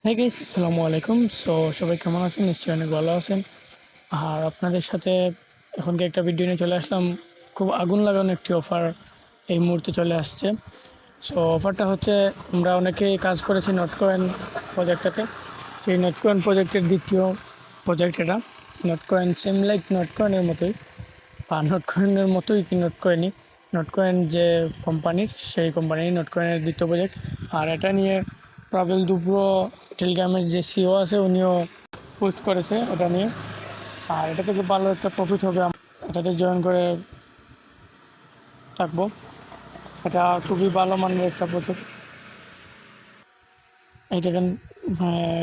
হ্যাঁ গাইস, আসসালামু আলাইকুম। সবাই কেমন আছেন? নিশ্চয়ই অনেক ভালো আছেন। আর আপনাদের সাথে এখনকে একটা ভিডিও নিয়ে চলে আসলাম। খুব আগুন লাগানো একটি অফার এই মুহূর্তে চলে আসছে। অফারটা হচ্ছে, আমরা অনেকেই কাজ করেছি নটকয়েন প্রজেক্টটাতে। সেই নটকয়েন প্রজেক্টের দ্বিতীয় প্রজেক্ট এটা। নটকয়েন সেম লাইক নটকয়েনের মতোই, বা নটকয়েনের মতোই কি নটকয়েনই, নটকয়েন যে কোম্পানির, সেই কোম্পানির নটকয়েনের দ্বিতীয় প্রজেক্ট। আর এটা নিয়ে পাবেল দুব্র টেলিগ্রামের যে সিও আছে, উনিও পোস্ট করেছে এটা নিয়ে। আর এটা থেকে ভালো একটা প্রফিট হবে, এটাতে জয়েন করে থাকবো। এটা খুবই ভালো মানের একটা প্রজেক্ট। এই দেখেন,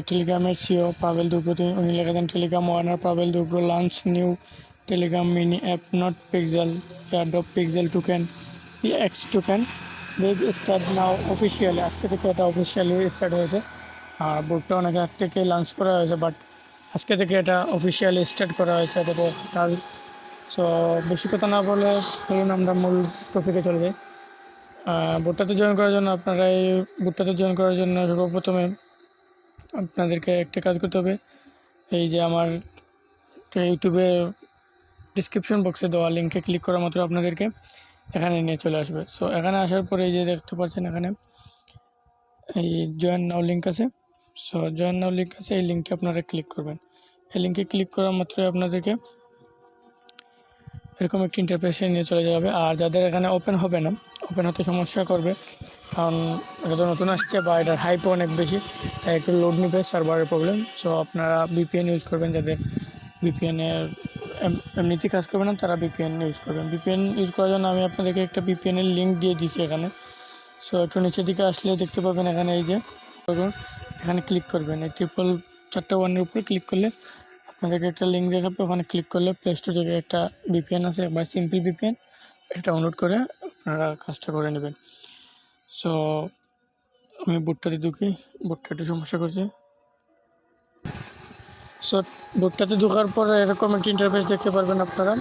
টেলিগ্রামের সিও পাবেল দুব্রতি উনি লিখেছেন, Telegram owner Pavel Durov launch new Telegram mini app not Pixel airdrop Pixel token X token big start now officially. আজকে থেকে এটা অফিসিয়ালি স্টার্ট হয়েছে। আর বোর্ডটা অনেক আগ থেকে লঞ্চ করা হয়েছে, বাট আজকে থেকে এটা অফিসিয়ালি স্টার্ট করা হয়েছে এটাতে কাজ। সো বেশি কথা না বলে ধরুন আমরা মূল টপিকে চলে যাই। বোর্ডটাতে জয়েন করার জন্য সর্বপ্রথমে আপনাদেরকে একটা কাজ করতে হবে। এই যে আমার ইউটিউবে ডিসক্রিপশন বক্সে দেওয়া লিঙ্কে ক্লিক করা মাত্র আপনাদেরকে এখানে নিয়ে চলে আসবে। সো এখানে আসার পরে এই যে দেখতে পাচ্ছেন, এখানে এই জয়েন নাও লিঙ্ক আছে। সো জয়েন নাও লিঙ্ক আছে, এই লিঙ্কে আপনারা ক্লিক করবেন। এই লিঙ্কে ক্লিক করা মাত্রই আপনাদেরকে এরকম একটি ইন্টারফেসে নিয়ে চলে যাবে। আর যাদের এখানে ওপেন হবে না, ওপেন হতে সমস্যা করবে, কারণ এটা তো নতুন আসছে বা এটার হাইপও অনেক বেশি, তাই একটু লোড নিবে, সার্ভারের প্রবলেম। সো আপনারা ভিপিএন ইউজ করবেন। যাদের ভিপিএনের এমনিতে কাজ করবে না, তারা ভিপিএন ইউজ করবেন। ভিপিএন ইউজ করার জন্য আমি আপনাদেরকে একটা ভিপিএনের লিঙ্ক দিয়ে দিচ্ছি এখানে। সো একটু নিচের দিকে আসলে দেখতে পাবেন, এখানে এই যে এখানে ক্লিক করবেন। এই 411 উপরে ক্লিক করলে আপনাদেরকে একটা লিঙ্ক দেখাবে, ওখানে ক্লিক করলে প্লে স্টোর থেকে একটা ভিপিএন আছে বা সিম্পল ভিপিএন, এটা ডাউনলোড করে আপনারা কাজটা করে নেবেন। সো আমি বুটটাতে ঢুকি, বুটটা একটু সমস্যা করছে। সো বুটটাতে ঢোকার পরে এরকম একটি ইন্টারফেস দেখতে পারবেন আপনারা।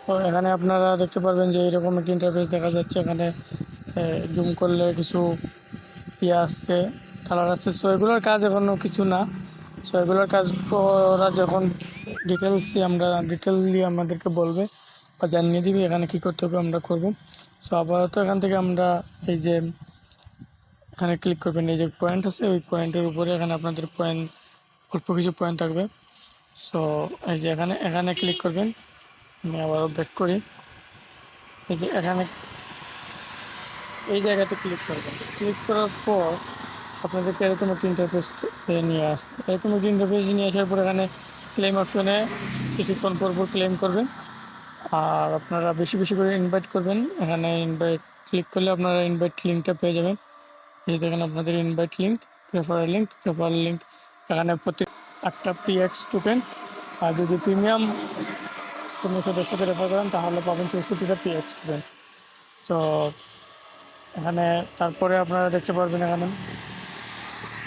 তো এখানে আপনারা দেখতে পারবেন যে এরকম একটি ইন্টারফেস দেখা যাচ্ছে। এখানে জুম করলে কিছু আসছে, কালার আসছে। সো এগুলোর কাজ এখনও কিছু না। সো এগুলোর কাজ ওরা যখন ডিটেললি আমাদেরকে বলবে বা জানিয়ে দিবে এখানে কী করতে হবে, আমরা করব। সো আপাতত এখান থেকে আমরা এই যে এখানে ক্লিক করবেন, এই যে পয়েন্ট আছে, ওই পয়েন্টের উপরে এখানে আপনাদের পয়েন্ট, অল্প কিছু পয়েন্ট থাকবে। সো এই যে এখানে ক্লিক করবেন। আমি আবারও ব্যাক করি। এই যে এখানে এই জায়গাতে ক্লিক করবেন। ক্লিক করার পর আপনাদেরকে এরকম একটি ইন্টারফেস নিয়ে আসবে। এরকম একটি ইন্টারফেস নিয়ে আসার পর এখানে ক্লেম অপশনে কিছুক্ষণ পর ক্লেম করবেন। আর আপনারা বেশি বেশি করে ইনভাইট করবেন। এখানে ইনভাইট ক্লিক করলে আপনারা ইনভাইট লিঙ্কটা পেয়ে যাবেন। এই যে দেখেন আপনাদের ইনভাইট লিঙ্ক, রেফারেল লিঙ্ক। এখানে প্রতি 8টা পিএক্স টোকেন। আর যদি প্রিমিয়াম কোনো সদস্যকে রেফার করেন তাহলে পাবেন 64টা পিএক্স টোকেন। তো এখানে তারপরে আপনারা দেখতে পারবেন এখানে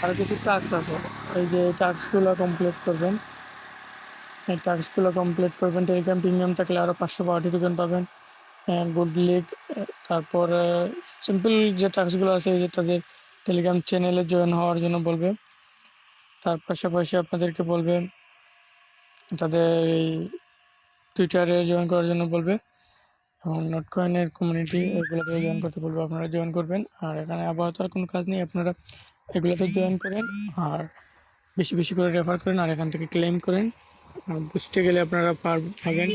আরও কিছু টাস্ক আছে। এই যে টাস্কগুলো কমপ্লিট করবেন। এই টাস্কগুলো কমপ্লিট করবেন। টেলিগ্রাম প্রিমিয়াম থাকলে আরও 512 টোকেন পাবেন। গুড লিগ, তারপরে সিম্পল যে টাস্কগুলো আছে, এই যে তাদের টেলিগ্রাম চ্যানেলে জয়েন হওয়ার জন্য বলবে। তার পাশাপাশি আপনাদেরকে বলবে তাদের এই টুইটারে জয়েন করার জন্য বলবে, এবং নটকয়েনের কমিউনিটি এগুলোতে জয়েন করতে বলবে, আপনারা জয়েন করবেন। আর এখানে আপাতত আর কোনো কাজ নেই, আপনারা এগুলোতে জয়েন করেন আর বেশি বেশি করে রেফার করেন আর এখান থেকে ক্লেম করেন। বুঝতে গেলে আপনারা পাবেন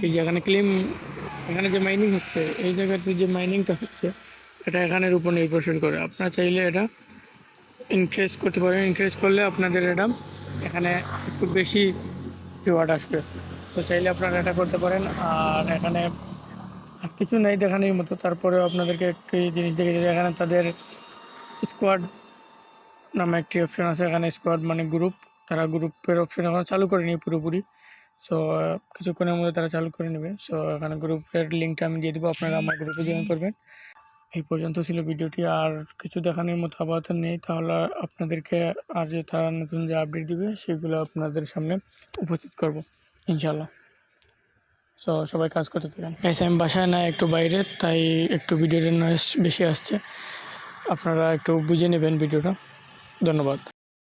এই যে এখানে যে মাইনিং হচ্ছে, এই জায়গাতে যে মাইনিংটা হচ্ছে, এটা এখানের উপর নির্ভরশীল করে। আপনারা চাইলে এটা ইনক্রিজ করতে পারেন। ইনক্রিজ করলে আপনাদের এটা এখানে একটু বেশি রিওয়ার্ড আসবে। তো চাইলে আপনারা এটা করতে পারেন। আর এখানে আর কিছু নেই দেখানোর মতো, তারপরেও আপনাদেরকে একটি জিনিস দেখে দিই। এখানে তাদের স্কোয়াড নামে একটি অপশন আছে। এখানে স্কোয়াড মানে গ্রুপ, তারা গ্রুপের অপশন এখন চালু করেনি পুরোপুরি। সো কিছুক্ষণের মধ্যে তারা চালু করে নেবে। সো এখানে গ্রুপের লিঙ্কটা আমি দিয়ে দেবো, আপনারা আমার গ্রুপে জয়েন করবেন। এই পর্যন্ত ছিল ভিডিওটি, আর কিছু দেখানোর মতো আপাতত নেই। তাহলে আপনাদেরকে আর যে তারা নতুন যে আপডেট দিবে সেগুলো আপনাদের সামনে উপস্থিত করব ইনশাল্লাহ। সো সবাই কাজ করতে থাকেন। গাইস, আমি বাসায় না, একটু বাইরে, তাই একটু ভিডিওর নয়েজ বেশি আসছে, আপনারা একটু বুঝে নেবেন ভিডিওটা। ধন্যবাদ।